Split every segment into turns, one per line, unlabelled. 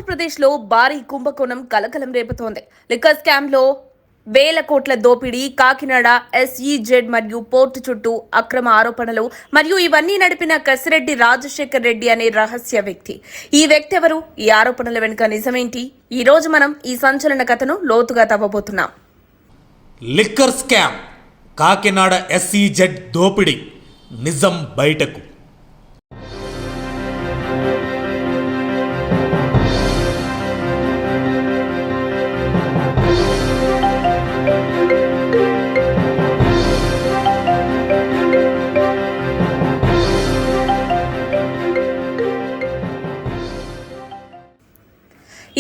ఆంధ్రప్రదేశ్లో భారీ కుంభకోణం కలకలం రేపుతోంది. లిక్కర్ స్కామ్లో వేల కోట్ల దోపిడీ, కాకినాడ ఎస్ఈజెడ్ మరియు పోర్టు చుట్టూ అక్రమ ఆరోపణలు మరియు ఇవన్నీ నడిపిన కసిరెడ్డి రాజశేఖర్ రెడ్డి అనే రహస్య వ్యక్తి. ఈ వ్యక్తి ఎవరు? ఈ ఆరోపణల వెనుక నిజమేంటి? ఈ రోజు మనం ఈ సంచలన కథను లోతుగా తవ్వబోతున్నాం.
లిక్కర్ స్కామ్, కాకినాడ ఎస్ఈజెడ్ దోపిడీ, నిజం బయటకు.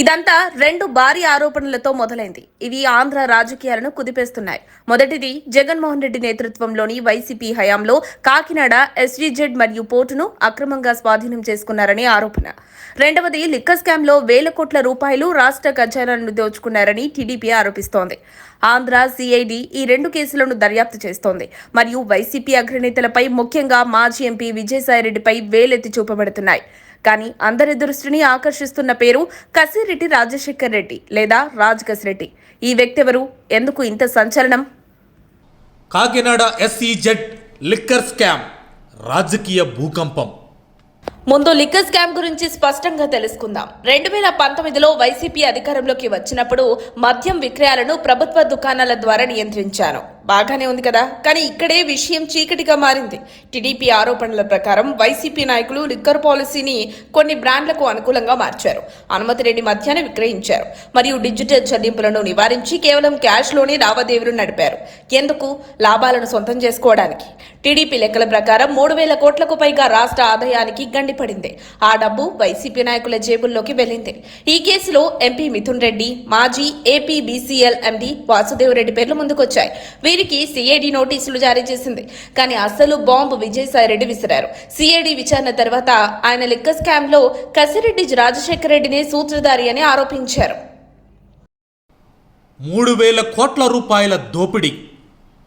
ఇదంతా రెండు భారీ ఆరోపణలతో మొదలైంది. ఇవి ఆంధ్ర రాజకీయాలను కుదిపేస్తున్నాయి. మొదటిది, జగన్మోహన్ రెడ్డి నేతృత్వంలోని వైసీపీ హయాంలో కాకినాడ ఎస్ఈజెడ్ మరియు పోర్టును అక్రమంగా స్వాధీనం చేసుకున్నారని ఆరోపణ. రెండవది, లిక్కర్ స్కామ్లో వేల కోట్ల రూపాయలు రాష్ట్ర ఖజానాను దోచుకున్నారని టీడీపీ ఆరోపిస్తోంది. ఆంధ్ర సిఐడి ఈ రెండు కేసులను దర్యాప్తు చేస్తోంది మరియు వైసీపీ అగ్రనేతలపై, ముఖ్యంగా మాజీ ఎంపీ విజయసాయిరెడ్డిపై వేలెత్తి చూపబడుతున్నాయి. కానీ అందరి దృష్టిని ఆకర్షిస్తున్న పేరు కసిరెడ్డి రాజశేఖర్ రెడ్డి లేదా రాజ్ కసిరెడ్డి. ఈ వ్యక్తి ఎవరు? ఎందుకు ఇంత సంచలనం?
కాకినాడ ఎస్ఈజెడ్ లిక్కర్ స్కామ్ రాజకీయ భూకంపం.
ముందు లిక్కర్ స్కామ్ గురించి స్పష్టంగా తెలుసుకుందాం. 2019లో వైసీపీ అధికారంలోకి వచ్చినప్పుడు మద్యం విక్రయాలను ప్రభుత్వ దుకాణాల ద్వారా నియంత్రించాను. బాగానే ఉంది కదా. కానీ ఇక్కడే విషయం చీకటిగా మారింది. టీడీపీ ఆరోపణల ప్రకారం వైసీపీ నాయకులు లిక్కర్ పాలసీని కొన్ని బ్రాండ్లకు అనుకూలంగా మార్చారు. అనుమతి లేని మద్యాన్ని విక్రయించారు మరియు డిజిటల్ చెల్లింపులను నివారించి కేవలం క్యాష్లోనే లావాదేవీలు నడిపారు. ఎందుకు? లాభాలను సొంతం చేసుకోవడానికి. టీడీపీ లెక్కల ప్రకారం 3,000 కోట్లకు పైగా రాష్ట్ర ఆదాయానికి గండిపడింది. ఆ డబ్బు వైసీపీ నాయకుల జేబుల్లోకి వెళ్లింది. ఈ కేసులో ఎంపీ మిథున్ రెడ్డి, మాజీ ఏపీ బీసీఎల్ ఎండీ వాసుదేవరెడ్డి పేర్లు ముందుకొచ్చాయి. వీరికి సిఐడి నోటీసులు జారీ చేసింది. కానీ అసలు బాంబు విజయసాయిరెడ్డి విసిరారు. సిఐడి విచారణ తర్వాత ఆయన లిక్కర్ స్కామ్ లో కసిరెడ్డి రాజశేఖర్ రెడ్డినే సూత్రధారి అని ఆరోపించారు.
3,000 కోట్ల రూపాయల దోపిడీ,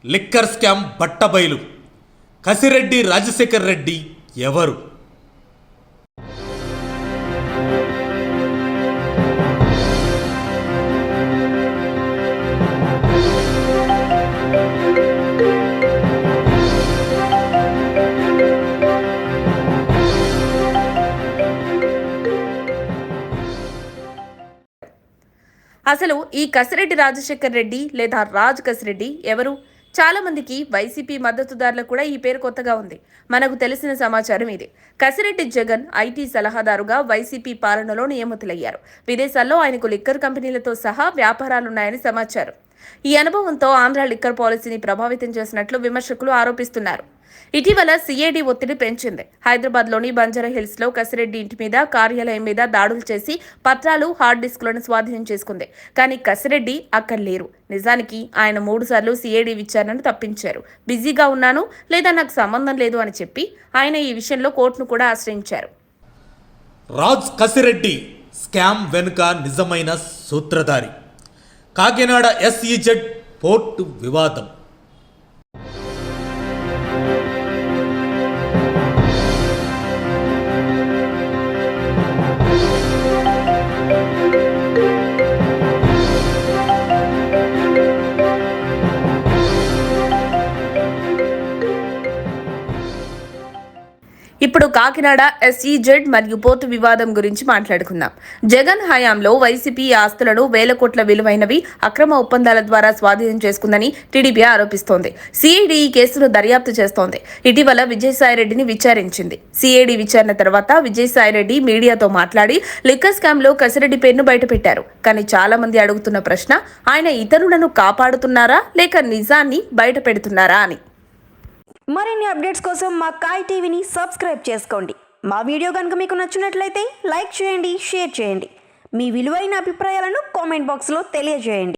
లిక్కర్ స్కామ్ బట్టబయలు. కసిరెడ్డి రాజశేఖర్ రెడ్డి ఎవరు?
అసలు ఈ కసిరెడ్డి రాజశేఖర్ రెడ్డి లేదా రాజ్ కసిరెడ్డి ఎవరు? చాలా మందికి వైసీపీ మద్దతుదారులకు కూడా ఈ పేరు కొత్తగా ఉంది. మనకు తెలిసిన సమాచారం ఇది. కసిరెడ్డి జగన్ ఐటీ సలహాదారుగా వైసీపీ పాలనలో నియమితులయ్యారు. విదేశాల్లో ఆయనకు లిక్కర్ కంపెనీలతో సహా వ్యాపారాలున్నాయని సమాచారం. ఈ అనుభవంతో ఆంధ్ర లిక్కర్ పాలసీని ప్రభావితం చేసినట్లు విమర్శకులు ఆరోపిస్తున్నారు. ఇటీవల సిఐడి ఒత్తిడి పెంచింది. హైదరాబాద్లోని బంజారాహిల్స్ లో కసిరెడ్డి ఇంటి మీద, కార్యాలయం మీద దాడులు చేసి పత్రాలు, హార్డ్ డిస్క్లను స్వాధీనం చేసుకుంది. కానీ కసిరెడ్డి అక్కడ లేరు. నిజానికి ఆయన 3 సార్లు సిఐడి విచారణను తప్పించారు. బిజీగా ఉన్నాను లేదా నాకు సంబంధం లేదు అని చెప్పి ఆయన ఈ విషయంలో కోర్టును కూడా ఆశ్రయించారు.
రాజ్ కసిరెడ్డి స్కామ్ వెనుక నిజమైన సూత్రధారి. కాకినాడ ఎస్ఈజెడ్ పోర్టు వివాదం.
ఇప్పుడు కాకినాడ ఎస్ఈజెడ్ మరియు పోర్టు వివాదం గురించి మాట్లాడుకుందాం. జగన్ హయాంలో వైసీపీ ఆస్తులను వేల కోట్ల విలువైనవి అక్రమ ఒప్పందాల ద్వారా స్వాధీనం చేసుకుందని టీడీపీ ఆరోపిస్తోంది. సిఐడి ఈ కేసును దర్యాప్తు చేస్తోంది. ఇటీవల విజయసాయిరెడ్డిని విచారించింది. సిఐడి విచారణ తర్వాత విజయసాయిరెడ్డి మీడియాతో మాట్లాడి లిక్కర్ స్కామ్ లో కసిరెడ్డి పేరును బయటపెట్టారు. కానీ చాలా మంది అడుగుతున్న ప్రశ్న, ఆయన ఇతరులను కాపాడుతున్నారా లేక నిజాన్ని బయట పెడుతున్నారా అని.
మరిన్ని అప్డేట్స్ కోసం మా కాయ్ టీవీని సబ్స్క్రైబ్ చేసుకోండి. మా వీడియో కనుక మీకు నచ్చినట్లయితే లైక్ చేయండి, షేర్ చేయండి. మీ విలువైన అభిప్రాయాలను కామెంట్ బాక్స్లో తెలియజేయండి.